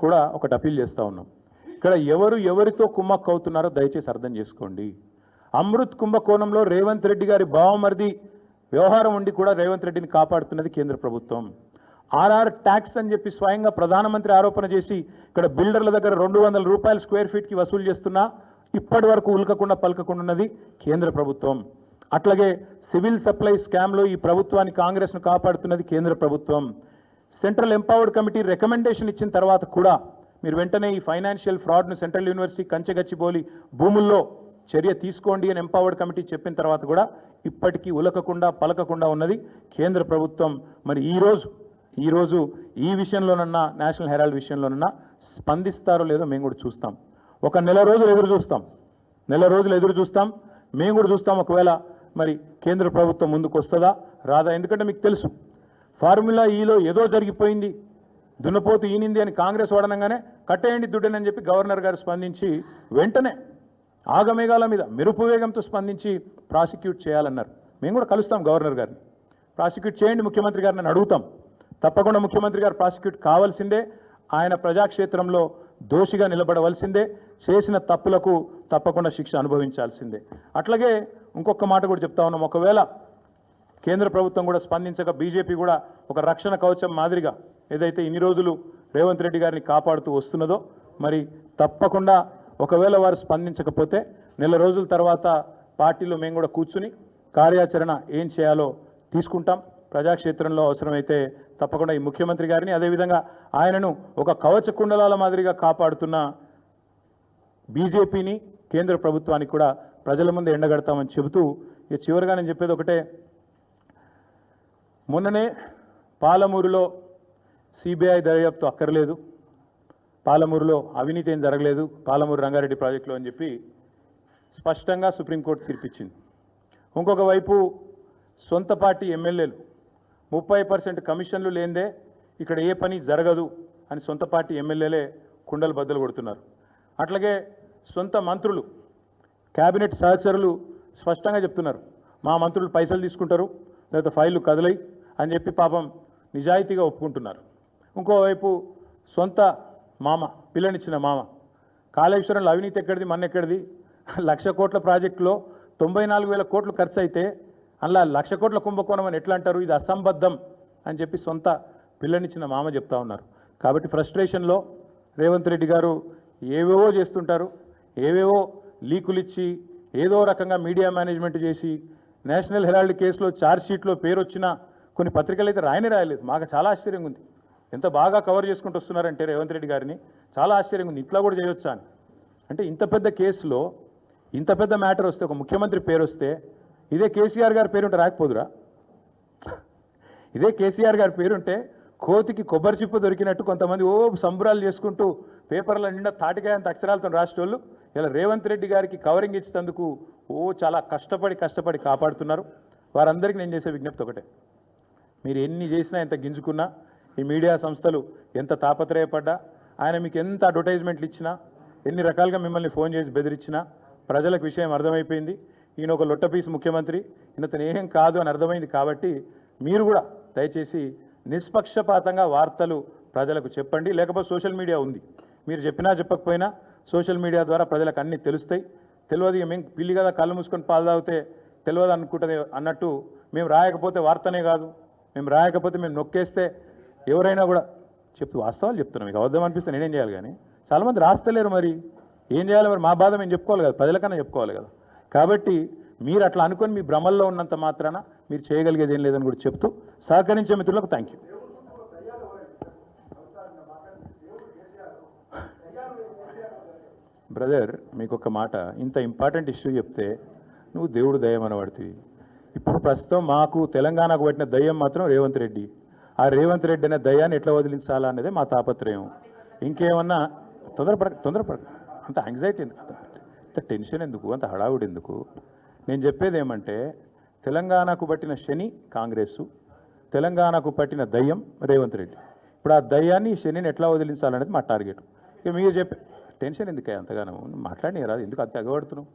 కూడా ఒకటి అపీల్ చేస్తూ ఉన్నాం. ఇక్కడ ఎవరితో కుమ్మక్కు అవుతున్నారో దయచేసి అర్థం చేసుకోండి. అమృత్ కుంభకోణంలో రేవంత్ రెడ్డి గారి బావమరిది వ్యవహారం ఉండి కూడా రేవంత్ రెడ్డిని కాపాడుతున్నది కేంద్ర ప్రభుత్వం. ఆర్ఆర్ ట్యాక్స్ అని చెప్పి స్వయంగా ప్రధానమంత్రి ఆరోపణ చేసి ఇక్కడ బిల్డర్ల దగ్గర 200 రూపాయలు స్క్వేర్ ఫీట్కి వసూలు చేస్తున్నా ఇప్పటి వరకు ఉల్కకుండా పలకకుండా ఉన్నది కేంద్ర ప్రభుత్వం. అట్లాగే సివిల్ సప్లై స్కామ్లో ఈ ప్రభుత్వాన్ని కాంగ్రెస్ను కాపాడుతున్నది కేంద్ర ప్రభుత్వం. సెంట్రల్ ఎంపవర్డ్ కమిటీ రికమెండేషన్ ఇచ్చిన తర్వాత కూడా మీరు వెంటనే ఈ ఫైనాన్షియల్ ఫ్రాడ్ను సెంట్రల్ యూనివర్సిటీ కంచెగచ్చిబౌలి భూముల్లో చర్య తీసుకోండి అని ఎంపవర్డ్ కమిటీ చెప్పిన తర్వాత కూడా ఇప్పటికీ ఉలకకుండా పలకకుండా ఉన్నది కేంద్ర ప్రభుత్వం. మరి ఈరోజు ఈ విషయంలోనన్నా నేషనల్ హెరాల్డ్ విషయంలోనన్నా స్పందిస్తారో లేదో మేము కూడా చూస్తాం. ఒక నెల రోజులు ఎదురు చూస్తాం. మేము కూడా చూస్తాం ఒకవేళ మరి కేంద్ర ప్రభుత్వం ముందుకు వస్తుందా రాదా. ఎందుకంటే మీకు తెలుసు ఫార్ములా ఈలో ఏదో జరిగిపోయింది, దున్నపోతు ఈనింది అని కాంగ్రెస్ వాడనంగానే కట్టేయండి దుడ్డనని చెప్పి గవర్నర్ గారు స్పందించి వెంటనే ఆగమేఘాల మీద మెరుపు వేగంతో స్పందించి ప్రాసిక్యూట్ చేయాలన్నారు. మేము కూడా కలుస్తాం గవర్నర్ గారిని, ప్రాసిక్యూట్ చేయండి ముఖ్యమంత్రి గారిని అని అడుగుతాం. తప్పకుండా ముఖ్యమంత్రి గారు ప్రాసిక్యూట్ కావాల్సిందే, ఆయన ప్రజాక్షేత్రంలో దోషిగా నిలబడవలసిందే, చేసిన తప్పులకు తప్పకుండా శిక్ష అనుభవించాల్సిందే. అట్లాగే ఇంకొక మాట కూడా చెప్తా ఉన్నాం, ఒకవేళ కేంద్ర ప్రభుత్వం కూడా స్పందించక బీజేపీ కూడా ఒక రక్షణ కవచం మాదిరిగా ఏదైతే ఇన్ని రోజులు రేవంత్ రెడ్డి గారిని కాపాడుతూ వస్తున్నదో మరి తప్పకుండా ఒకవేళ వారు స్పందించకపోతే నెల రోజుల తర్వాత పార్టీలో మేము కూడా కూర్చుని కార్యాచరణ ఏం చేయాలో తీసుకుంటాం. ప్రజాక్షేత్రంలో అవసరమైతే తప్పకుండా ఈ ముఖ్యమంత్రి గారిని అదేవిధంగా ఆయనను ఒక కవచ కుండలాల మాదిరిగా కాపాడుతున్న బీజేపీని కేంద్ర ప్రభుత్వానికి కూడా ప్రజల ముందు ఎండగడతామని చెబుతూ ఇక చివరిగా నేను చెప్పేది ఒకటే, మొన్ననే పాలమూరులో సిబిఐ దర్యాప్తు అక్కర్లేదు, పాలమూరులో అవినీతి ఏం జరగలేదు పాలమూరు రంగారెడ్డి ప్రాజెక్టులో అని చెప్పి స్పష్టంగా సుప్రీంకోర్టు తీర్పిచ్చింది. ఇంకొక వైపు సొంత పార్టీ ఎమ్మెల్యేలు 30% కమిషన్లు లేందే ఇక్కడ ఏ పని జరగదు అని సొంత పార్టీ ఎమ్మెల్యేలే కుండలు బద్దలు కొడుతున్నారు. అట్లాగే సొంత మంత్రులు క్యాబినెట్ సహచరులు స్పష్టంగా చెప్తున్నారు మా మంత్రులు పైసలు తీసుకుంటారు లేదా ఫైళ్ళు కదలై అని చెప్పి పాపం నిజాయితీగా ఒప్పుకుంటున్నారు. ఇంకోవైపు సొంత మామ పిల్లనిచ్చిన మామ కాళేశ్వరంలో అవినీతి ఎక్కడిది మన్నెక్కడిది, 1,00,000 కోట్ల ప్రాజెక్టులో 94,000 కోట్లు ఖర్చు అయితే అలా 1,00,000 కోట్ల కుంభకోణం అని ఎట్లా అంటారు, ఇది అసంబద్ధం అని చెప్పి సొంత పిల్లనిచ్చిన మామ చెప్తా ఉన్నారు. కాబట్టి ఫ్రస్ట్రేషన్లో రేవంత్ రెడ్డి గారు ఏవేవో చేస్తుంటారు, ఏవేవో లీకులు ఇచ్చి ఏదో రకంగా మీడియా మేనేజ్మెంట్ చేసి నేషనల్ హెరాల్డ్ కేసులో ఛార్జ్షీట్లో పేరు వచ్చిన కొన్ని పత్రికలు అయితే రాయలేదు. మాకు చాలా ఆశ్చర్యంగా ఉంది, ఎంత బాగా కవర్ చేసుకుంటూ వస్తున్నారంటే రేవంత్ రెడ్డి గారిని చాలా ఆశ్చర్యంగా ఉంది, ఇట్లా కూడా చేయొచ్చా అని. అంటే ఇంత పెద్ద కేసులో ఇంత పెద్ద మ్యాటర్ వస్తే ఒక ముఖ్యమంత్రి పేరు వస్తే ఇదే కేసీఆర్ గారి పేరుంటే రాకపోదురా, ఇదే కేసీఆర్ గారి పేరుంటే కోతికి కొబ్బరి చిప్పు దొరికినట్టు కొంతమంది సంబరాలు చేసుకుంటూ పేపర్ల నిండా తాటికాయంత అక్షరాలతో రాసేటోళ్ళు ఇలా రేవంత్ రెడ్డి గారికి కవరింగ్ ఇచ్చేందుకు చాలా కష్టపడి కాపాడుతున్నారు. వారందరికీ నేను చేసే విజ్ఞప్తి ఒకటే, మీరు ఎన్ని చేసినా ఎంత గింజుకున్నా ఈ మీడియా సంస్థలు ఎంత తాపత్రయపడ్డా ఆయన మీకు ఎంత అడ్వర్టైజ్మెంట్లు ఇచ్చినా ఎన్ని రకాలుగా మిమ్మల్ని ఫోన్ చేసి బెదిరించినా ప్రజలకు విషయం అర్థమైపోయింది. ఈయన ఒక లొట్టపీసు ముఖ్యమంత్రి, ఈయనతను ఏం కాదు అని అర్థమైంది. కాబట్టి మీరు కూడా దయచేసి నిష్పక్షపాతంగా వార్తలు ప్రజలకు చెప్పండి. లేకపోతే సోషల్ మీడియా ఉంది, మీరు చెప్పినా చెప్పకపోయినా సోషల్ మీడియా ద్వారా ప్రజలకు అన్నీ తెలుస్తాయి. తెలియదు ఇక మేము పిల్లి కదా కళ్ళు మూసుకొని పాలు తాగితే తెలియదు అనుకుంటుంది అన్నట్టు మేము రాయకపోతే వార్తనే కాదు, మేము రాయకపోతే మేము నొక్కేస్తే ఎవరైనా కూడా వాస్తవాలు చెప్తున్నాం. మీకు అబద్ధం అనిపిస్తే నేనేం చేయాలి, కానీ చాలామంది రాస్తలేరు. మరి ఏం చేయాలి, మరి మా బాధ మేము చెప్పుకోవాలి కదా, ప్రజలకన్నా చెప్పుకోవాలి కదా. కాబట్టి మీరు అట్లా అనుకొని మీ భ్రమల్లో ఉన్నంత మాత్రాన మీరు చేయగలిగేది ఏం లేదని కూడా చెప్తూ సహకరించే మిత్రులకు థ్యాంక్ యూ. బ్రదర్ మీకు ఒక మాట, ఇంత ఇంపార్టెంట్ ఇష్యూ చెప్తే నువ్వు దేవుడు దయ్యం అనబడుతుంది. ఇప్పుడు ప్రస్తుతం మాకు తెలంగాణకు పట్టిన దయ్యం మాత్రం రేవంత్ రెడ్డి. ఆ రేవంత్ రెడ్డి అనే దయ్యాన్ని ఎట్లా వదిలించాలా అనేది మా తాపత్రయం. ఇంకేమన్నా తొందరపడ అంత యాంగ్జైటీ ఎందుకు, అంత టెన్షన్ ఎందుకు, అంత హడావుడి ఎందుకు? నేను చెప్పేది ఏమంటే తెలంగాణకు పట్టిన శని కాంగ్రెస్సు, తెలంగాణకు పట్టిన దయ్యం రేవంత్ రెడ్డి. ఇప్పుడు ఆ దయ్యాన్ని శనిని ఎట్లా వదిలించాలనేది మా టార్గెట్. ఇక మీరు చెప్పే టెన్షన్ ఎందుకే అంతగానో మాట్లాడి రాదు, ఎందుకు అంత ఎగబడుతున్నావు?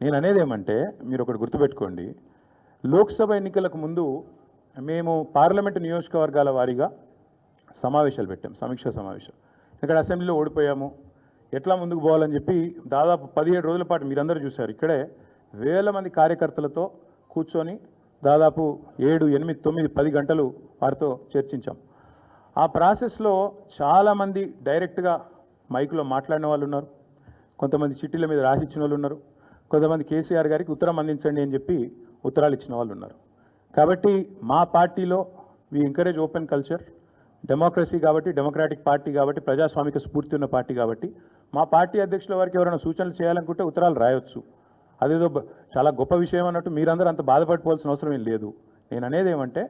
నేను అనేది ఏమంటే మీరు ఒకటి గుర్తుపెట్టుకోండి, లోక్సభ ఎన్నికలకు ముందు మేము పార్లమెంటు నియోజకవర్గాల వారీగా సమావేశాలు పెట్టాం, సమీక్షా సమావేశం. ఇక్కడ అసెంబ్లీలో ఓడిపోయాము, ఎట్లా ముందుకు పోవాలని చెప్పి దాదాపు 17 రోజుల పాటు మీరందరూ చూశారు. ఇక్కడే వేల మంది కార్యకర్తలతో కూర్చొని దాదాపు 7, 8, 9, 10 గంటలు వారితో చర్చించాం. ఆ ప్రాసెస్లో చాలామంది డైరెక్ట్గా మైక్లో మాట్లాడిన వాళ్ళు ఉన్నారు, కొంతమంది చిట్టీల మీద రాసిచ్చిన వాళ్ళు ఉన్నారు, కొంతమంది కేసీఆర్ గారికి ఉత్తరం అందించండి అని చెప్పి ఉత్తరాలు ఇచ్చిన వాళ్ళు ఉన్నారు. కాబట్టి మా పార్టీలో we encourage open culture, democracy కాబట్టి, డెమోక్రాటిక్ పార్టీ కాబట్టి, ప్రజాస్వామిక స్ఫూర్తి ఉన్న పార్టీ కాబట్టి మా పార్టీ అధ్యక్షుల వారికి ఎవరైనా సూచనలు చేయాలనుకుంటే ఉత్తరాలు రాయొచ్చు. అదేదో చాలా గొప్ప విషయం అన్నట్టు మీరందరూ అంత బాధపడిపోవాల్సిన అవసరం ఏం లేదు. నేను అనేది ఏమంటే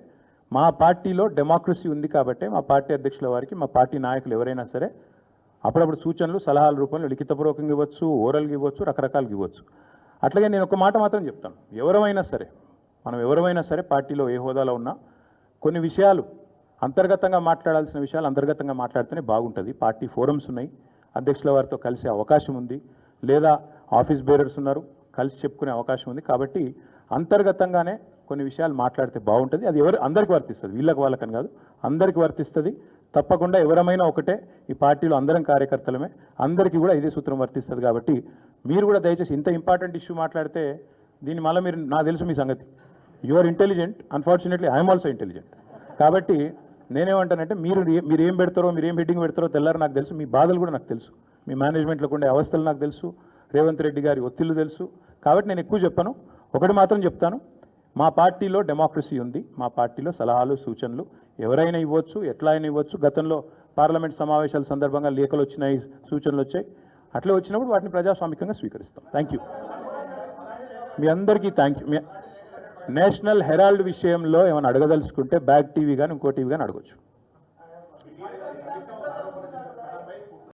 మా పార్టీలో డెమోక్రసీ ఉంది కాబట్టి మా పార్టీ అధ్యక్షుల వారికి మా పార్టీ నాయకులు ఎవరైనా సరే అప్పుడప్పుడు సూచనలు సలహాల రూపంలో లిఖితపూర్వకంగా ఇవ్వచ్చు, ఓరల్గా ఇవ్వచ్చు, రకరకాలుగా ఇవ్వచ్చు. అట్లాగే నేను ఒక మాట మాత్రం చెప్తాను, ఎవరైనా సరే పార్టీలో ఏ హోదాలో ఉన్నా కొన్ని విషయాలు అంతర్గతంగా మాట్లాడాల్సిన విషయాలు అంతర్గతంగా మాట్లాడితేనే బాగుంటుంది. పార్టీ ఫోరమ్స్ ఉన్నాయి, అధ్యక్షుల వారితో కలిసే అవకాశం ఉంది, లేదా ఆఫీస్ బేరర్స్ ఉన్నారు, కలిసి చెప్పుకునే అవకాశం ఉంది. కాబట్టి అంతర్గతంగానే కొన్ని విషయాలు మాట్లాడితే బాగుంటుంది. అది అందరికీ వర్తిస్తుంది, వీళ్ళకి వాళ్ళకని కాదు, అందరికీ వర్తిస్తుంది. తప్పకుండా ఎవరమైనా ఒకటే, ఈ పార్టీలో అందరం కార్యకర్తలమే, అందరికీ కూడా ఇదే సూత్రం వర్తిస్తుంది. కాబట్టి మీరు కూడా దయచేసి ఇంత ఇంపార్టెంట్ ఇష్యూ మాట్లాడితే దీన్ని మళ్ళీ మీరు, నాకు తెలుసు మీ సంగతి, you are intelligent, unfortunately I'm also intelligent. కాబట్టి నేనేమంటానంటే మీరు ఏం పెడతారో, మీరు ఏం హెడ్డింగ్ పెడతారో తెల్లారు నాకు తెలుసు, మీ బాధలు కూడా నాకు తెలుసు, మీ మేనేజ్మెంట్లో ఉండే అవస్థలు నాకు తెలుసు, రేవంత్ రెడ్డి గారి ఒత్తిళ్లు తెలుసు. కాబట్టి నేను ఎక్కువ చెప్పను, ఒకటి మాత్రం చెప్తాను, మా పార్టీలో డెమోక్రసీ ఉంది, మా పార్టీలో సలహాలు సూచనలు ఎవరైనా ఇవ్వచ్చు, ఎట్లా అయినా ఇవ్వచ్చు. గతంలో పార్లమెంట్ సమావేశాల సందర్భంగా లేఖలు వచ్చినాయి, సూచనలు వచ్చాయి, అట్లా వచ్చినప్పుడు వాటిని ప్రజాస్వామికంగా స్వీకరిస్తాం. థ్యాంక్ యూ, మీ అందరికీ థ్యాంక్ యూ. నేషనల్ హెరాల్డ్ విషయంలో ఏమైనా అడగదలుచుకుంటే బ్యాక్ టీవీ కానీ ఇంకో టీవీ కానీ అడగొచ్చు.